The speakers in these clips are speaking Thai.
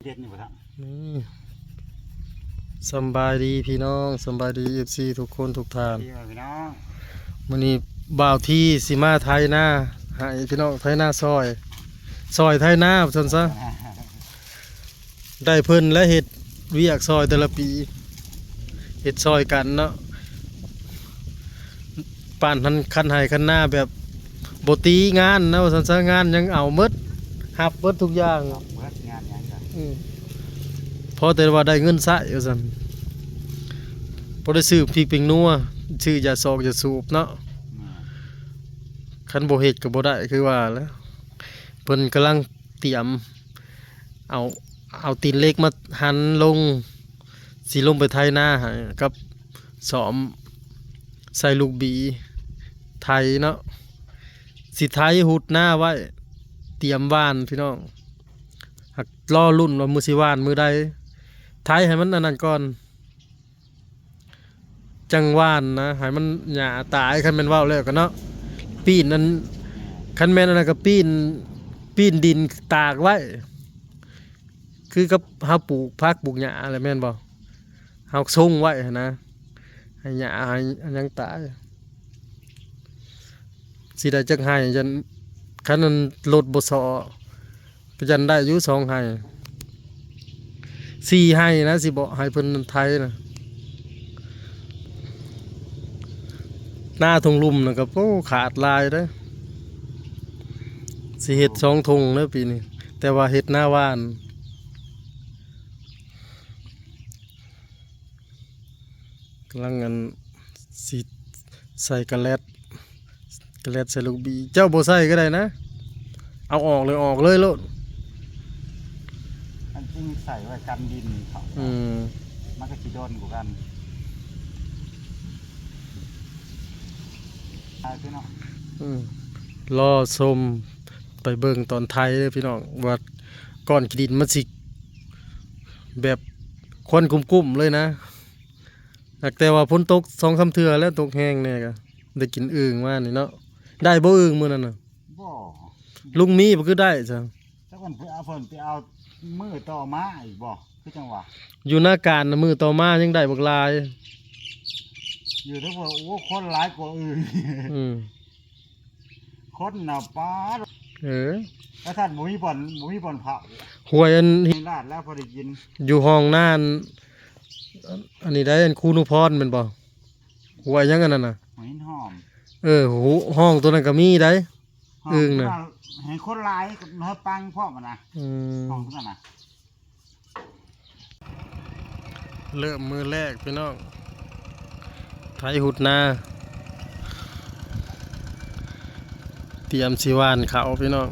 เด็ดอยู่ครับนี่สำบายดีพี่น้องสำบายดีFCทุกคนทุกท่านพี่น้องมื้อนี้บ่าวที่สิมาไทยหน้าให้พี่น้องไทยหน้าซอยไทยหน้าซั่นซะได้เพิ่นและเฮ็ดเวียกซอยแต่ละปีเฮ็ดซอยกันเนาะป่านทันคันให้คันหน้าแบบบ่ตีงานนะว่าซั่นซะงานยังเอาหมดรับเบิดทุกอย่างเบิดงานยังกันพอแต่ว่าได้เงินใช้ว่าซั่นบ่ได้ซื้อพริกเป็นนัวซื้อยาซอกยาสูบเนาะคันบ่เฮ็ดก็บ่ได้คือว่าแล้วเพิ่นกำลังเตรียมเอาตีนเล็กมาหั่นลงสิลงไปไถนาให้กับซ้อมใส่ลูกบีไถเนาะสิไถหุดหน้าไว้เตรียมหว่านพี่น้องหักรอรุ่นว่ามื้อสิหว่านมื้อใดไถให้มันอันนั้นก่อนจังหว่านนะให้มันหญ้าตายคันแม่นเว้าแล้วก็เนาะปีนนั้นคันแม่นอันนั้นก็ปีนดินตากไว้คือกับเฮาปลูกผักปลูกหญ้าอะไรแม่นบ่เฮาส่งไว้นะให้หญ้าให้อันยังตายสิได้จักให้จันคันนั้นรถบ่ซอก็จันได้อยู่2ให้4ให้นะสิบ่ให้เพิ่นไทยนะหน้าทงลุ่มน่ะก็โอ้ขาดลายเด้อสิเฮ็ด2ทงเด้อปีนี้แต่ว่าเฮ็ดหน้าว่านกำลังอันสิใส่กระแลดใส่ลูกบีเจ้าบ่ใส่ก็ได้นะเอาออกเลยโลดอันจริงใส่ไว้กันดินเขามันก็สิโดนกว่ากันพี่น้องรอชมไปเบิ่งตอนไทยเด้อพี่น้องว่าก้อนขี้ดินมันสิแบบควันกุ้มๆเลยนะแต่ว่าฝนตก 2-3 เทื่อแล้วตกแห้งแน่ก็ได้กินอึ่งมานี่เนาะได้บ่อึ่งมื้อนั้นน่ะบ่ลุงมีบ่คือได้จ้ะถ้าเพิ่นไปเอามือต่อมาอีกบ่คือจังหวะอยู่หน้าการน่ะมื้อต่อมายังได้บักหลายอยู่ทั้งว่าโอ้คนหลายกว่าอื่นคนน่ะป๊าดแล้วท่านบ่มีบ่อนเผาหวยอันลาดแล้วพอได้กินอยู่ห้องน่านอันนี้ได้อันคูนุพรแม่นบ่หวยยังอันนั้นน่ะหอยหอมห้องตัวนั้นก็มีได้อึ่งน่ะเห็นคนหลายเฮาปังพร้อมนะห้องนั้นน่ะเริ่มมือแรกพี่น้องไถหุดนาเตรียมสิหว่านเขาพี่น้อง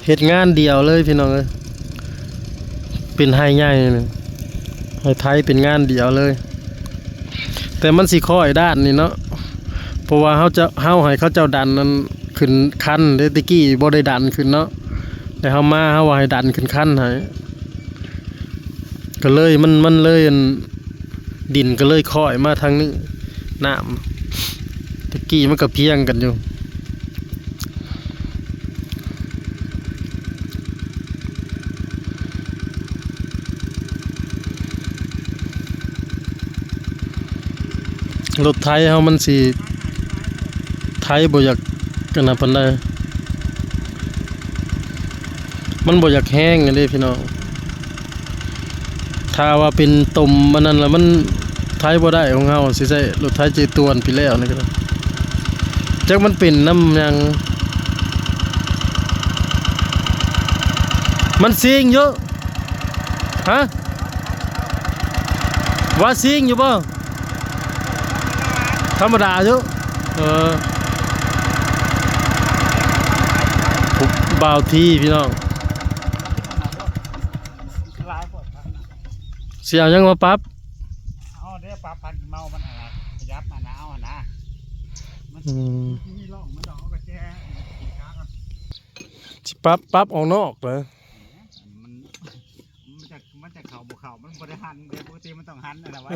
เฮ็ดงานเดียวเลยพี่น้องเอ้ยเป็นไฮใหญ่เลยไฮไทยเป็นงานเดียวเลยแต่มันสิค่อยด้านนี่เนาะเพราะว่าเฮาให้เขาเจ้าดันนั้นขึ้นคันเด้ตะกี้บ่ได้ดันขึ้นเนาะแต่เฮามาเฮาว่าให้ดันขึ้นคันให้ก็เลยมันเลยดินก็เลยค่อยมาทางนี้น้ำตะกี้มันก็เพียงกันอยู่รถไถเฮามันสิไถบ่อยากกันนะปานใดมันบ่อยากแห้งอันนี้พี่น้องถ้าว่าเป็นตุ่มมันนั่นล่ะมันไถบ่ได้ของเฮาสิใช้รถไถเจตวนไปแล้วนี่ก็จักมันเป็นน้ำหยังมันซิงเยอะฮะว่าซิงอยู่บ่ธรรมดาอยู่บ่าวที่พี่น้องเสียยังมาปั๊บเดี๋ยวปั๊บพันเมามันอะไรขยับมาหนาวนะมันมีร่องมันดอกกระแจกินค้ากัน สิปรับออกนอกเหรอ มันจะเข่าบุเข่ามันบริหันเดี๋ยวปกติมันต้องหันอะไรวะ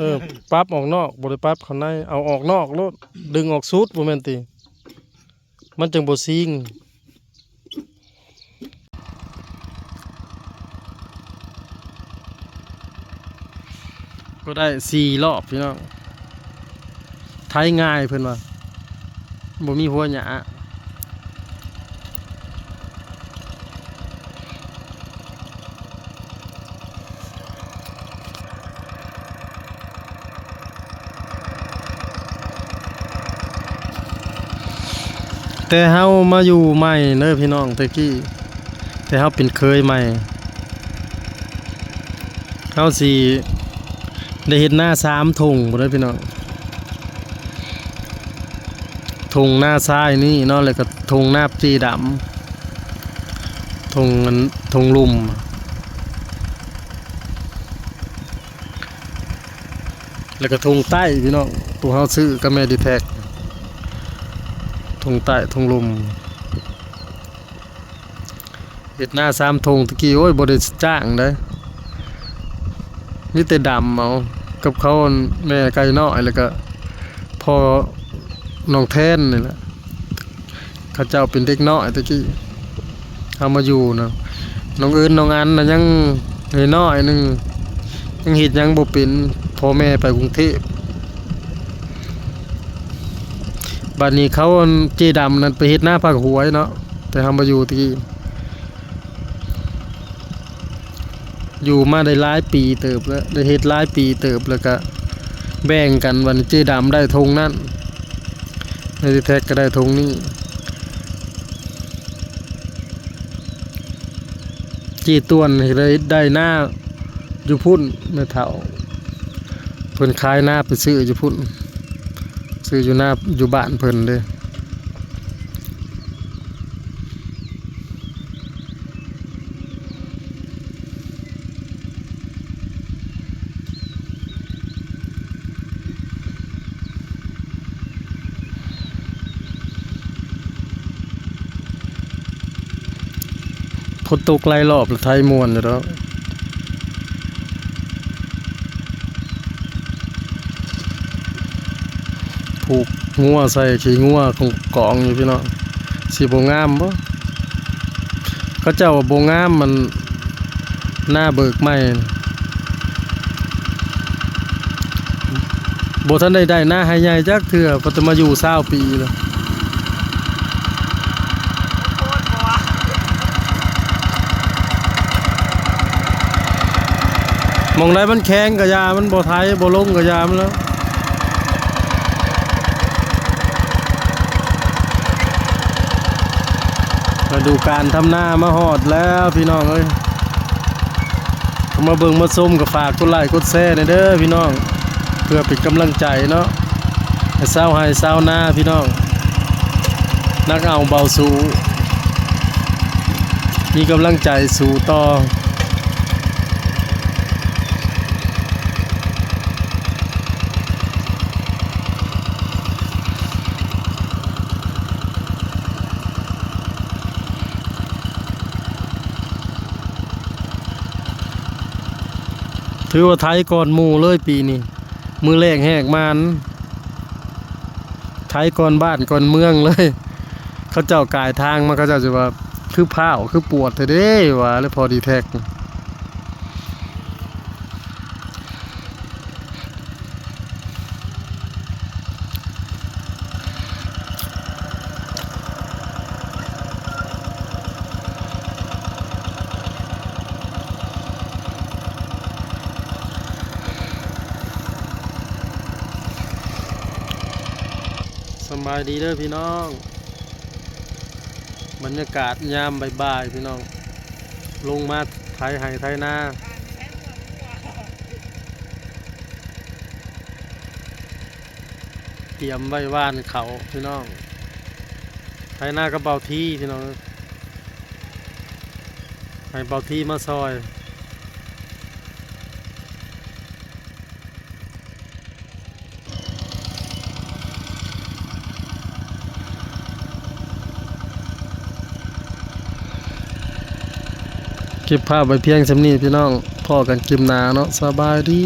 ปรับออกนอกบ่ได้ปรับข้างในเอาออกนอกโลดดึงออกสุดบ่แม่นติมันจึงบ่ซิงก็ได้4รอบพี่น้องไถง่ายเพิ่นว่าบ่มีหัวหญ้าแต่เฮามาอยู่ใหม่เด้อพี่น้องตะกี้แต่เฮาเป็นเคยใหม่เฮาสิได้เฮ็ดหน้า3ถุงบ่ได้อพี่น้องถุงหน้าซ้ายนี่เนาะแล้วก็ถุงหน้าสีดำถุงลุ่มแล้วก็ถุงใต้พี่น้องตัวเฮาซื้อกับแม่ดีแท็กถุงใต้ถุงลุ่มเฮ็ดหน้า3ถุงตะกี้โอ้ยบ่ได้จ้างเด้อมีแต่ดำเอากับเขาแม่ไก่น้อยแล้วก็พอน้องแทนนี่แหละเขาเจ้าเป็นเด็กน้อยตะกี้เอามาอยู่นะน้องอื่นน้องอันน่ะยังน้อยนึงยังเฮ็ดยังบ่เป็นพ่อแม่ไปกรุงเทพบัดนี้เขาเจดำนั่นไปเฮ็ดหน้าภาคหวยเนาะแต่เฮามาอยู่ตะกี้อยู่มาได้หลายปีเติบแล้วได้เฮ็ดหลายปีเติบแล้วก็แบ่งกันวันเจดำได้ธงนั้นในที่แท็กก็ได้ธงนี้จีต้วนเลยได้หน้าอยู่พุ่นแม่เฒ่าเพิ่นขายหน้าไปซื้ออยู่พุ่นซื้ออยู่หน้าอยู่บ้านเพิ่นเด้ฝนตกหลายรอบแล้วไทยม่วนอยู่แล้วผูกงัวใส่ขี้งัวของกองอยู่พี่น้องสิบ่งามบ่เขาเจ้าว่าบ่งามมันหน้าเบิกใหม่บ่ทันได้หน้าให้ใหญ่จักเทื่อก็จะมาอยู่20ปีแล้วมองได้มันแข็งกะยามันบ่ไทยบ่ลงกะยามันแล้วมาดูการทำหน้ามาฮอดแล้วพี่น้องเอ้ยมาเบิ่งมาชมกับฝากกดไลค์กดแชร์เด้อพี่น้องเพื่อเป็นกำลังใจเนาะให้เศร้าให้เศร้าหน้าพี่น้องนักเอาเบาสู้มีกำลังใจสู้ต่อถือว่าไทยก่อนหมู่เลยปีนี้มือแรกแหกมันไทยก่อนบ้านก่อนเมืองเลยเขาเจ้ากายทางมาเขาเจ้าจะว่าคือพร้าวคือปวดเด้ว่าแล้วพอดีแท็กสบายดีเด้อพี่น้องบรรยากาศยามบ่ายๆพี่น้องลงมาไถไห่ไถนาเตรียมไว้ว่านเขาพี่น้องไถนากระเป๋าที่พี่น้องให้เป๋าที่มาซอย เก็บภาพไว้เพียงสำนี้พี่น้องพอกันคลิปหน้าเนาะสบายดี